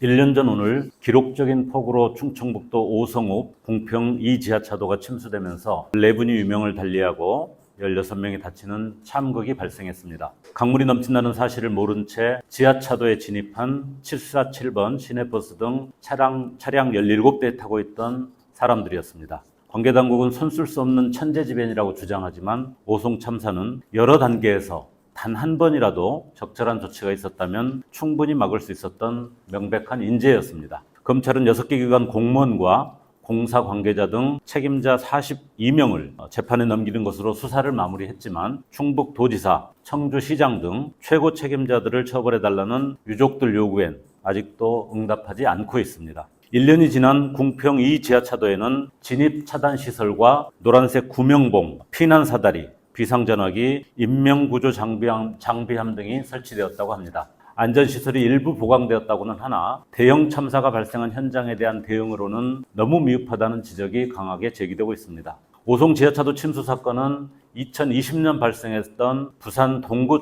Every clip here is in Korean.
1년 전 오늘 기록적인 폭우로 충청북도 오성읍 궁평 2지하차도가 침수되면서 4분이 유명을 달리하고 16명이 다치는 참극이 발생했습니다. 강물이 넘친다는 사실을 모른 채 지하차도에 진입한 747번 시내버스 등 차량 17대에 타고 있던 사람들이었습니다. 관계당국은 손쓸 수 없는 천재지변이라고 주장하지만 오송 참사는 여러 단계에서 단 한 번이라도 적절한 조치가 있었다면 충분히 막을 수 있었던 명백한 인재였습니다. 검찰은 6개 기관 공무원과 공사 관계자 등 책임자 42명을 재판에 넘기는 것으로 수사를 마무리했지만 충북도지사, 청주시장 등 최고 책임자들을 처벌해달라는 유족들 요구엔 아직도 응답하지 않고 있습니다. 1년이 지난 궁평 2지하차도에는 진입차단시설과 노란색 구명봉, 피난사다리, 비상전화기, 인명구조 장비함 등이 설치되었다고 합니다. 안전시설이 일부 보강되었다고는 하나 대형 참사가 발생한 현장에 대한 대응으로는 너무 미흡하다는 지적이 강하게 제기되고 있습니다. 오송 지하차도 침수 사건은 2020년 발생했던 부산 동구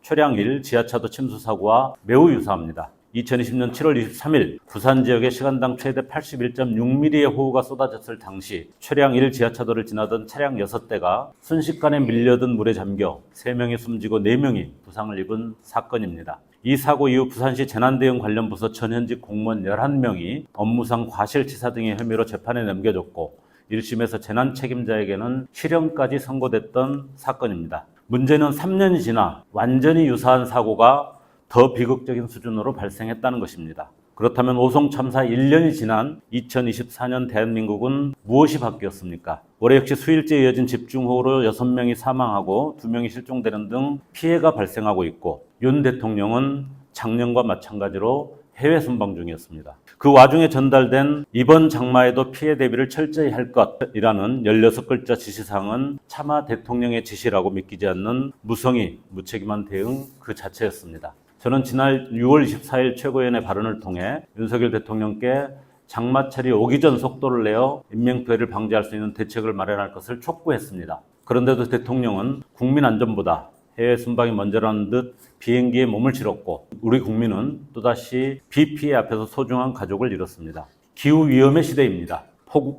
초량 1 지하차도 침수 사고와 매우 유사합니다. 2020년 7월 23일 부산 지역에 시간당 최대 81.6mm의 호우가 쏟아졌을 당시 초량 1 지하차도를 지나던 차량 6대가 순식간에 밀려든 물에 잠겨 3명이 숨지고 4명이 부상을 입은 사건입니다. 이 사고 이후 부산시 재난대응 관련 부서 전현직 공무원 11명이 업무상 과실치사 등의 혐의로 재판에 넘겨졌고 1심에서 재난 책임자에게는 실형까지 선고됐던 사건입니다. 문제는 3년이 지나 완전히 유사한 사고가 더 비극적인 수준으로 발생했다는 것입니다. 그렇다면 오송 참사 1년이 지난 2024년 대한민국은 무엇이 바뀌었습니까? 올해 역시 수일째 이어진 집중호우로 6명이 사망하고 2명이 실종되는 등 피해가 발생하고 있고 윤 대통령은 작년과 마찬가지로 해외 순방 중이었습니다. 그 와중에 전달된 이번 장마에도 피해 대비를 철저히 할 것이라는 16글자 지시사항은 차마 대통령의 지시라고 믿기지 않는 무성의, 무책임한 대응 그 자체였습니다. 저는 지난 6월 24일 최고위원회 발언을 통해 윤석열 대통령께 장마철이 오기 전 속도를 내어 인명피해를 방지할 수 있는 대책을 마련할 것을 촉구했습니다. 그런데도 대통령은 국민 안전보다 해외 순방이 먼저라는 듯 비행기에 몸을 실었고 우리 국민은 또다시 비 피해 앞에서 소중한 가족을 잃었습니다. 기후위험의 시대입니다.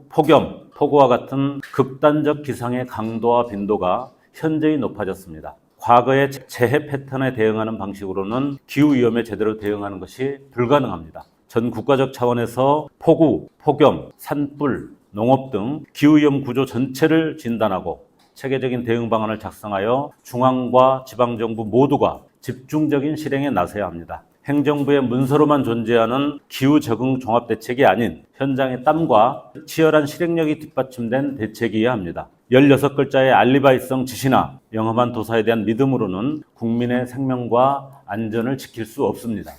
폭염, 폭우와 같은 극단적 기상의 강도와 빈도가 현저히 높아졌습니다. 과거의 재해 패턴에 대응하는 방식으로는 기후위험에 제대로 대응하는 것이 불가능합니다. 전 국가적 차원에서 폭우, 폭염, 산불, 농업 등 기후위험 구조 전체를 진단하고 체계적인 대응 방안을 작성하여 중앙과 지방정부 모두가 집중적인 실행에 나서야 합니다. 행정부의 문서로만 존재하는 기후 적응 종합 대책이 아닌 현장의 땀과 치열한 실행력이 뒷받침된 대책이어야 합니다. 16글자의 알리바이성 지시나 영험한 도사에 대한 믿음으로는 국민의 생명과 안전을 지킬 수 없습니다.